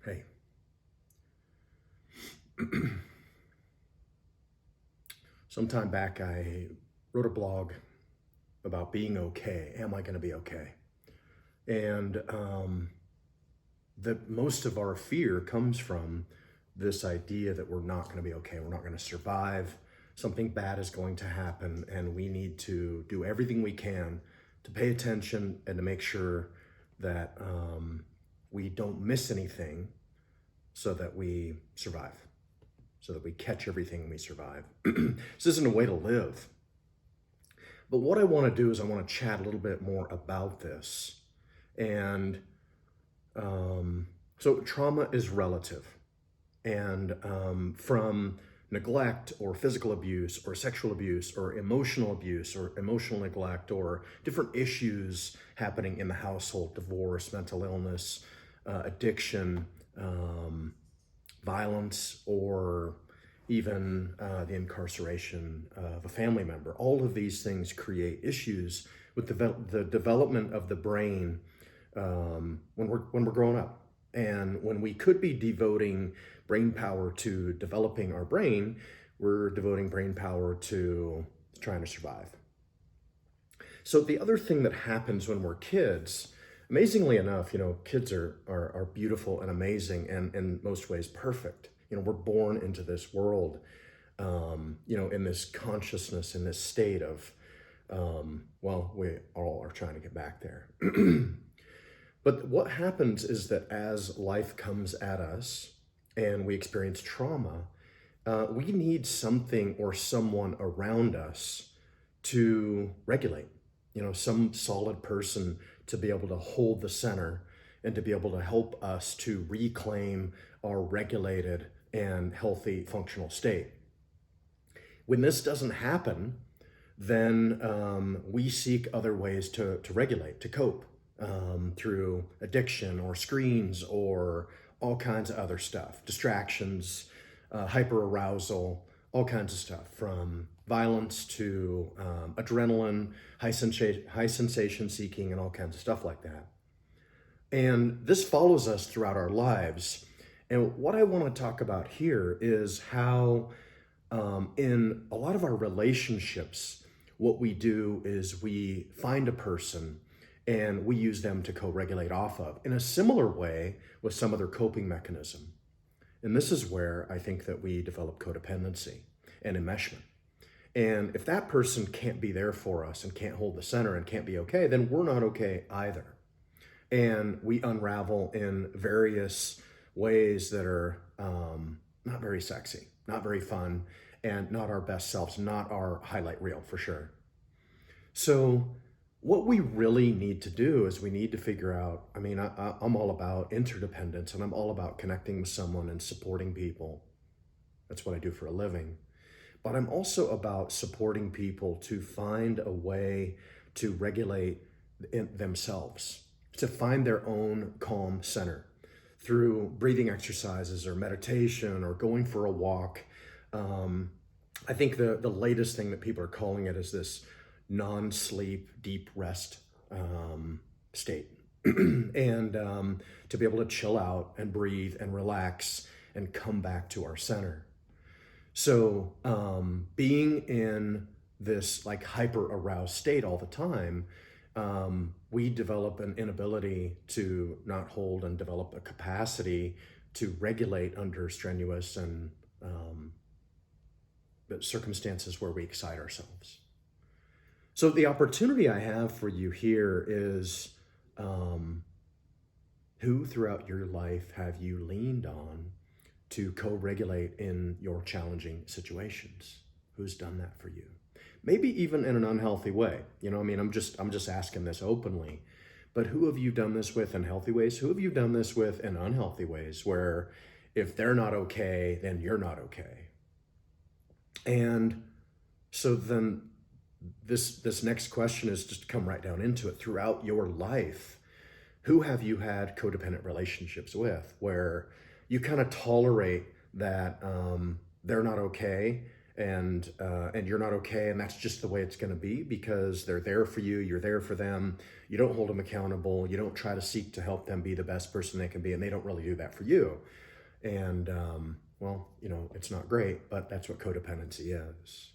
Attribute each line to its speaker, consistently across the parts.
Speaker 1: Hey, sometime back I wrote a blog about being okay. Am I going to be okay? And that most of our fear comes from this idea that we're not going to be okay. We're not going to survive. Something bad is going to happen, and we need to do everything we can to pay attention and to make sure that we don't miss anything so that we survive, so that we catch everything and we survive. This isn't a way to live. But what I want to do is I want to chat a little bit more about this. And so trauma is relative. And from neglect or physical abuse or sexual abuse or emotional neglect or different issues happening in the household, divorce, mental illness, addiction, violence, or even the incarceration of a family member. All of these things create issues with the development of the brain when we're growing up. And when we could be devoting brain power to developing our brain, we're devoting brain power to trying to survive. So the other thing that happens when we're kids, amazingly enough, kids are beautiful and amazing and in most ways perfect. We're born into this world, in this consciousness, in this state of, we all are trying to get back there. But what happens is that as life comes at us and we experience trauma, we need something or someone around us to regulate, some solid person to be able to hold the center and to be able to help us to reclaim our regulated and healthy functional state. When this doesn't happen, then we seek other ways to regulate, to cope through addiction or screens or all kinds of other stuff, distractions, hyperarousal, all kinds of stuff, from violence to adrenaline, high sensation seeking, and all kinds of stuff like that. And this follows us throughout our lives. And what I want to talk about here is how in a lot of our relationships, what we do is we find a person and we use them to co-regulate off of in a similar way with some other coping mechanism. And this is where I think that we develop codependency and enmeshment. And if that person can't be there for us and can't hold the center and can't be okay, then we're not okay either. And we unravel in various ways that are not very sexy, not very fun, and not our best selves, not our highlight reel for sure. So what we really need to do is we need to figure out, I'm all about interdependence and I'm all about connecting with someone and supporting people. That's what I do for a living. But I'm also about supporting people to find a way to regulate themselves, to find their own calm center through breathing exercises or meditation or going for a walk. I think the latest thing that people are calling it is this non-sleep, deep rest state. And to be able to chill out and breathe and relax and come back to our center. So being in this like hyper aroused state all the time, we develop an inability to not hold and develop a capacity to regulate under strenuous and circumstances where we excite ourselves. So the opportunity I have for you here is who throughout your life have you leaned on to co-regulate in your challenging situations? Who's done that for you? Maybe even in an unhealthy way. I'm just asking this openly. But who have you done this with in healthy ways? Who have you done this with in unhealthy ways where if they're not okay, then you're not okay? And so then this next question is just to come right down into it. Throughout your life, who have you had codependent relationships with where you kind of tolerate that they're not okay and you're not okay, and that's just the way it's going to be because they're there for you, you're there for them. You don't hold them accountable. You don't try to seek to help them be the best person they can be, and they don't really do that for you. And well, it's not great, but that's what codependency is.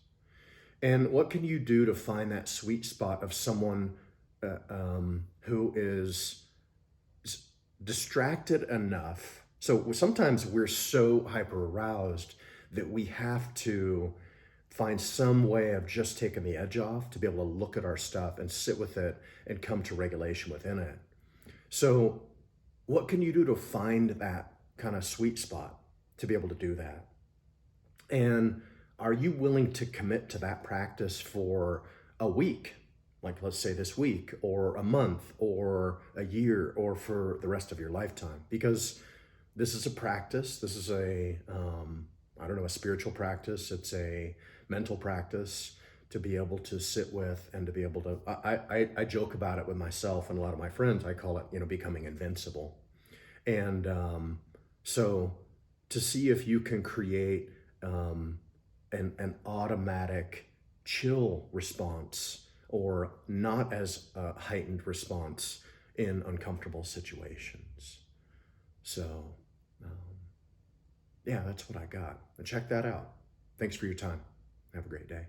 Speaker 1: And what can you do to find that sweet spot of someone who is distracted enough? So sometimes we're so hyper aroused that we have to find some way of just taking the edge off to be able to look at our stuff and sit with it and come to regulation within it. So what can you do to find that kind of sweet spot to be able to do that? And are you willing to commit to that practice for a week, like let's say this week, or a month, or a year, or for the rest of your lifetime? Because this is a practice. This is a spiritual practice. It's a mental practice to be able to sit with and to be able to, I joke about it with myself and a lot of my friends. I call it, becoming invincible. And so to see if you can create an automatic chill response or not as heightened response in uncomfortable situations. So yeah, that's what I got. And check that out. Thanks for your time. Have a great day.